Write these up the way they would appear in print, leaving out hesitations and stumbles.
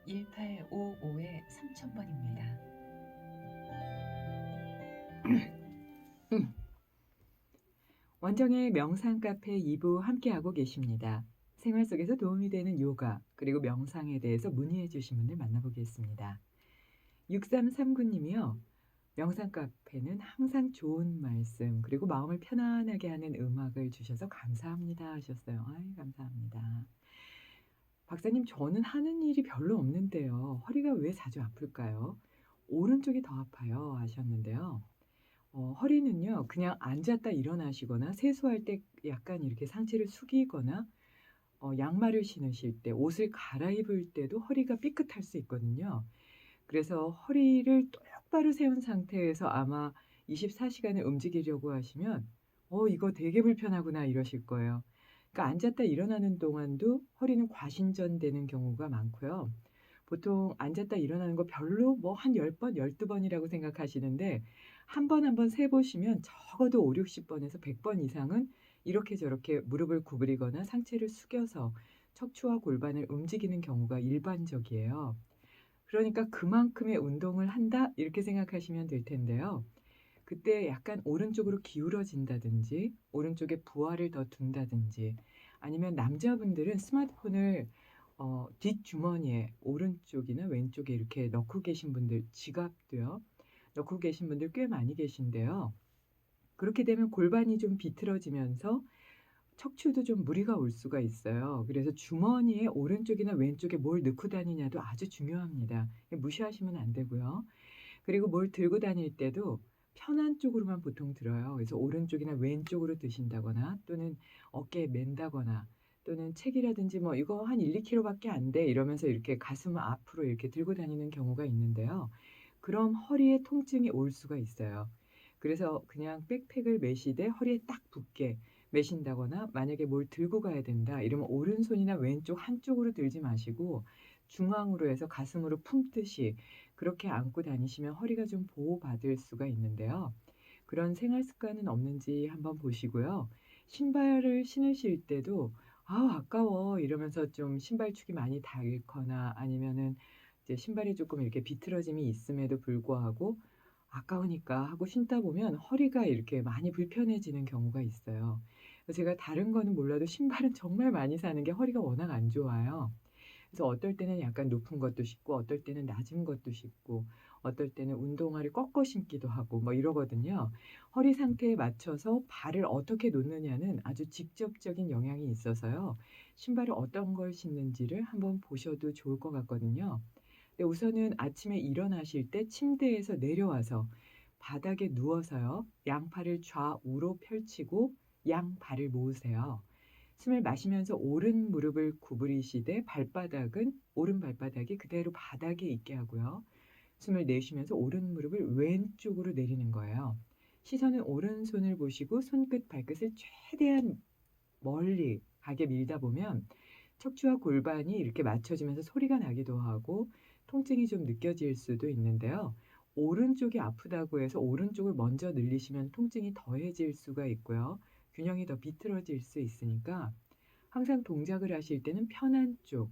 1855-3000번입니다. 원정의 명상 카페 2부 함께하고 계십니다. 생활 속에서 도움이 되는 요가 그리고 명상에 대해서 문의해 주신 분들 만나보겠습니다. 6339님이요. 명상 카페는 항상 좋은 말씀 그리고 마음을 편안하게 하는 음악을 주셔서 감사합니다 하셨어요. 아이, 감사합니다. 박사님, 저는 하는 일이 별로 없는데요. 허리가 왜 자주 아플까요? 오른쪽이 더 아파요 하셨는데요. 허리는요, 그냥 앉았다 일어나시거나 세수할 때 약간 이렇게 상체를 숙이거나 양말을 신으실 때, 옷을 갈아입을 때도 허리가 삐끗할 수 있거든요. 그래서 허리를 똑바로 세운 상태에서 아마 24시간을 움직이려고 하시면 이거 되게 불편하구나 이러실 거예요. 그러니까 앉았다 일어나는 동안도 허리는 과신전되는 경우가 많고요. 보통 앉았다 일어나는 거 별로 뭐 한 10번, 12번이라고 생각하시는데 한 번 한 번 세 보시면 적어도 5, 60번에서 100번 이상은 이렇게 저렇게 무릎을 구부리거나 상체를 숙여서 척추와 골반을 움직이는 경우가 일반적이에요. 그러니까 '그만큼의 운동을 한다.' 이렇게 생각하시면 될 텐데요. 그때 약간 오른쪽으로 기울어진다든지 오른쪽에 부하를 더 둔다든지 아니면 남자분들은 스마트폰을 뒷주머니에 오른쪽이나 왼쪽에 이렇게 넣고 계신 분들, 지갑도요. 넣고 계신 분들 꽤 많이 계신데요. 그렇게 되면 골반이 좀 비틀어지면서 척추도 좀 무리가 올 수가 있어요. 그래서 주머니에 오른쪽이나 왼쪽에 뭘 넣고 다니냐도 아주 중요합니다. 무시하시면 안 되고요. 그리고 뭘 들고 다닐 때도 편한 쪽으로만 보통 들어요. 그래서 오른쪽이나 왼쪽으로 드신다거나 또는 어깨에 맨다거나 또는 책이라든지 뭐 "이거 한 1-2 킬로밖에 안 돼." 이러면서 이렇게 가슴 앞으로 이렇게 들고 다니는 경우가 있는데요. 그럼 허리에 통증이 올 수가 있어요. 그래서 그냥 백팩을 메시되 허리에 딱 붙게 메신다거나 만약에 뭘 들고 가야 된다 이러면 오른손이나 왼쪽 한쪽으로 들지 마시고 중앙으로 해서 가슴으로 품듯이 그렇게 안고 다니시면 허리가 좀 보호받을 수가 있는데요. 그런 생활 습관은 없는지 한번 보시고요. 신발을 신으실 때도 '아우 아까워.' 이러면서 좀 신발축이 많이 닳거나 아니면은 이제 신발이 조금 이렇게 비틀어짐이 있음에도 불구하고 '아까우니까.' 하고 신다 보면 허리가 이렇게 많이 불편해지는 경우가 있어요. 그래서 제가 다른 거는 몰라도 신발은 정말 많이 사는 게 허리가 워낙 안 좋아요. 그래서 어떨 때는 약간 높은 것도 신고 어떨 때는 낮은 것도 신고 어떨 때는 운동화를 꺾어 신기도 하고 뭐 이러거든요. 허리 상태에 맞춰서 발을 어떻게 놓느냐는 아주 직접적인 영향이 있어서요. 신발을 어떤 걸 신는지를 한번 보셔도 좋을 것 같거든요. 근데 우선은 아침에 일어나실 때 침대에서 내려와서 바닥에 누워서요. 양팔을 좌우로 펼치고 양발을 모으세요. 숨을 마시면서 오른 무릎을 구부리시되 발바닥은 오른 발바닥이 그대로 바닥에 있게 하고요. 숨을 내쉬면서 오른 무릎을 왼쪽으로 내리는 거예요. 시선은 오른손을 보시고 손끝 발끝을 최대한 멀리 가게 밀다 보면 척추와 골반이 이렇게 맞춰지면서 소리가 나기도 하고 통증이 좀 느껴질 수도 있는데요. 오른쪽이 아프다고 해서 오른쪽을 먼저 늘리시면 통증이 더해질 수가 있고요. 균형이 더 비틀어질 수 있으니까 항상 동작을 하실 때는 편한 쪽,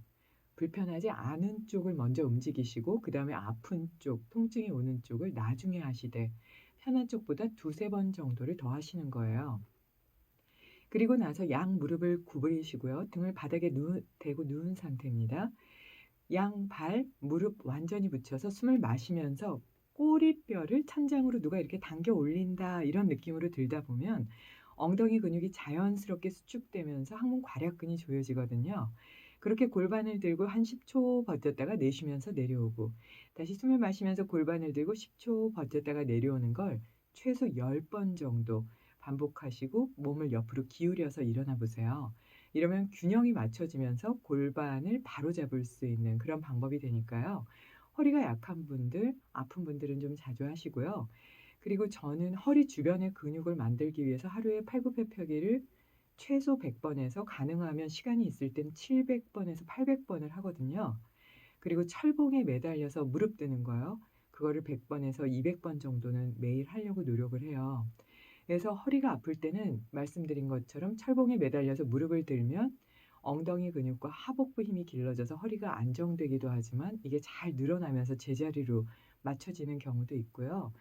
불편하지 않은 쪽을 먼저 움직이시고 그다음에 아픈 쪽, 통증이 오는 쪽을 나중에 하시되 편한 쪽보다 두세 번 정도를 더 하시는 거예요. 그리고 나서 양 무릎을 구부리시고요. 등을 바닥에 대고 누운 상태입니다. 양발, 무릎 완전히 붙여서 숨을 마시면서 꼬리뼈를 천장으로 누가 이렇게 당겨 올린다 이런 느낌으로 들다 보면 엉덩이 근육이 자연스럽게 수축되면서 항문 괄약근이 조여지거든요. 그렇게 골반을 들고 한 10초 버텼다가 내쉬면서 내려오고 다시 숨을 마시면서 골반을 들고 10초 버텼다가 내려오는 걸 최소 10번 정도 반복하시고 몸을 옆으로 기울여서 일어나 보세요. 이러면 균형이 맞춰지면서 골반을 바로잡을 수 있는 그런 방법이 되니까요. 허리가 약한 분들, 아픈 분들은 좀 자주 하시고요. 그리고 저는 허리 주변의 근육을 만들기 위해서 하루에 팔굽혀펴기를 최소 100번에서 가능하면 시간이 있을 땐 700번에서 800번을 하거든요. 그리고 철봉에 매달려서 무릎 뜨는 거요. 그거를 100번에서 200번 정도는 매일 하려고 노력을 해요. 그래서 허리가 아플 때는 말씀드린 것처럼 철봉에 매달려서 무릎을 들면 엉덩이 근육과 하복부 힘이 길러져서 허리가 안정되기도 하지만 이게 잘 늘어나면서 제자리로 맞춰지는 경우도 있고요.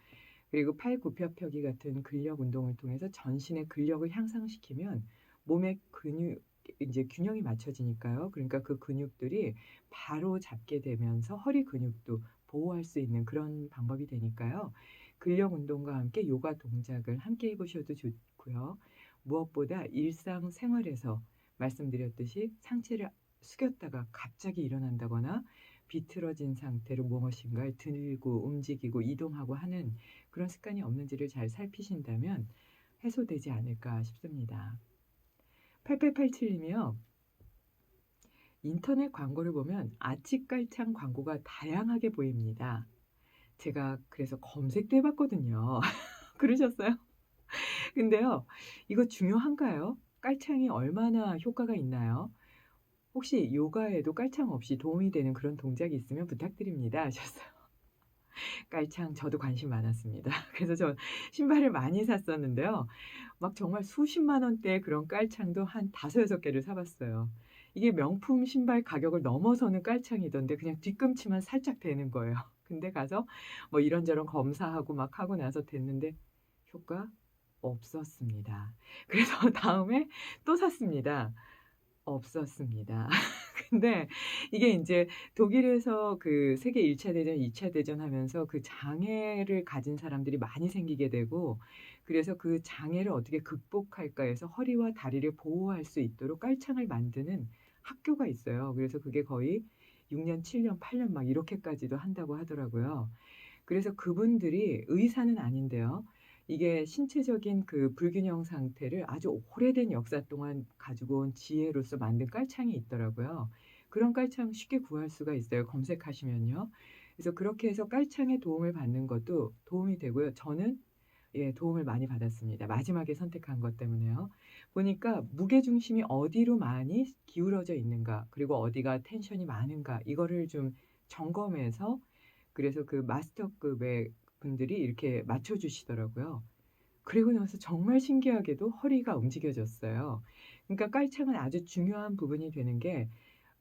그리고 팔 굽혀 펴기 같은 근력 운동을 통해서 전신의 근력을 향상시키면 몸의 근육 이제 균형이 맞춰지니까요. 그러니까 그 근육들이 바로 잡게 되면서 허리 근육도 보호할 수 있는 그런 방법이 되니까요. 근력 운동과 함께 요가 동작을 함께 해 보셔도 좋고요. 무엇보다 일상생활에서 말씀드렸듯이 상체를 숙였다가 갑자기 일어난다거나 비틀어진 상태로 무엇인가를 들고 움직이고 이동하고 하는 그런 습관이 없는지를 잘 살피신다면 해소되지 않을까 싶습니다. 8887 님이요. 인터넷 광고를 보면 아치깔창 광고가 다양하게 보입니다. 제가 그래서 검색도 해 봤거든요. 그러셨어요? 근데요. 이거 중요한가요? 깔창이 얼마나 효과가 있나요? 혹시 요가에도 깔창 없이 도움이 되는 그런 동작이 있으면 부탁드립니다 하셨어요. 깔창 저도 관심 많았습니다. 그래서 저 신발을 많이 샀었는데요. 막 정말 수십만 원대의 그런 깔창도 한 5-6 개를 사 봤어요. 이게 명품 신발 가격을 넘어서는 깔창이던데 그냥 뒤꿈치만 살짝 되는 거예요. 근데 가서 뭐 이런저런 검사하고 막 하고 나서 됐는데 효과 없었습니다. 그래서 다음에 또 샀습니다. 없었습니다. 근데 이게 인제 독일에서 그 세계 1차 대전, 2차 대전 하면서 그 장애를 가진 사람들이 많이 생기게 되고 그래서 그 장애를 어떻게 극복할까 해서 허리와 다리를 보호할 수 있도록 깔창을 만드는 학교가 있어요. 그래서 그게 거의 6 년, 7 년, 8년 막 이렇게까지도 한다고 하더라고요. 그래서 그분들이 의사는 아닌데요. 이게 신체적인 그 불균형 상태를 아주 오래된 역사 동안 가지고 온 지혜로서 만든 깔창이 있더라고요. 그런 깔창 쉽게 구할 수가 있어요, 검색하시면요. 그래서 그렇게 해서 깔창의 도움을 받는 것도 도움이 되고요. 저는 예 도움을 많이 받았습니다. 마지막에 선택한 것 때문에요. 보니까 무게중심이 어디로 많이 기울어져 있는가 그리고 어디가 텐션이 많은가 이거를 좀 점검해서 그래서 그 마스터급의 분들이 이렇게 맞춰 주시더라고요. 그리고 나서 정말 신기하게도 허리가 움직여졌어요. 그러니까 깔창은 아주 중요한 부분이 되는 게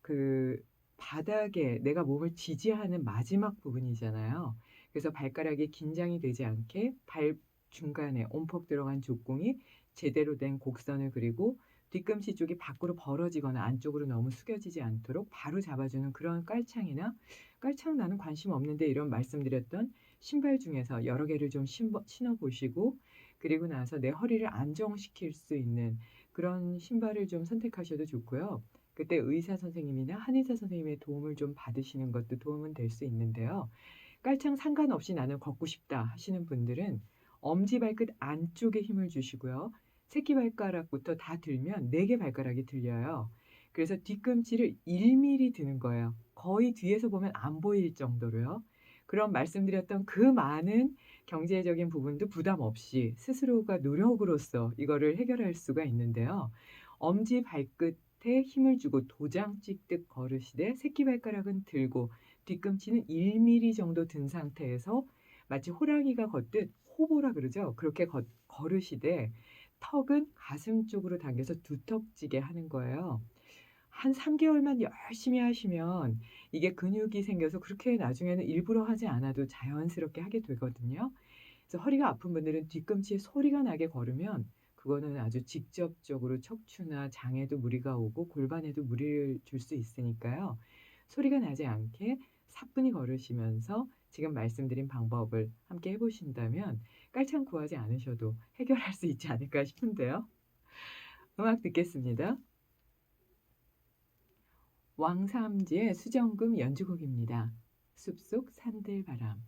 그 바닥에 내가 몸을 지지하는 마지막 부분이잖아요. 그래서 발가락이 긴장이 되지 않게 발 중간에 온폭 들어간 족궁이 제대로 된 곡선을 그리고 뒤꿈치 쪽이 밖으로 벌어지거나 안쪽으로 너무 숙여지지 않도록 바로 잡아주는 그런 깔창이나 "깔창 나는 관심 없는데." 이런 말씀드렸던 신발 중에서 여러 개를 좀 신어 보시고 그리고 나서 내 허리를 안정시킬 수 있는 그런 신발을 좀 선택하셔도 좋고요. 그때 의사 선생님이나 한의사 선생님의 도움을 좀 받으시는 것도 도움은 될 수 있는데요. 깔창 상관없이 '나는 걷고 싶다.' 하시는 분들은 엄지발끝 안쪽에 힘을 주시고요. 새끼발가락부터 다 들면 4개 발가락이 들려요. 그래서 뒤꿈치를 1 미리 드는 거예요. 거의 뒤에서 보면 안 보일 정도로요. 그럼 말씀드렸던 그 많은 경제적인 부분도 부담 없이 스스로가 노력으로써 이거를 해결할 수가 있는데요. 엄지발끝에 힘을 주고 도장 찍듯 걸으시되 새끼발가락은 들고 뒤꿈치는 1 미리 정도 든 상태에서 마치 호랑이가 걷듯 호보라 그러죠. 그렇게 걸으시되 턱은 가슴 쪽으로 당겨서 두텁지게 하는 거예요. 한 3 개월만 열심히 하시면 이게 근육이 생겨서 그렇게 나중에는 일부러 하지 않아도 자연스럽게 하게 되거든요. 그래서 허리가 아픈 분들은 뒤꿈치에 소리가 나게 걸으면 그거는 아주 직접적으로 척추나 장에도 무리가 오고 골반에도 무리를 줄 수 있으니까요. 소리가 나지 않게 사뿐히 걸으시면서 지금 말씀드린 방법을 함께 해 보신다면 깔창 구하지 않으셔도 해결할 수 있지 않을까 싶은데요. 음악 듣겠습니다. 왕삼지의 수정금 연주곡입니다. 숲속 산들바람.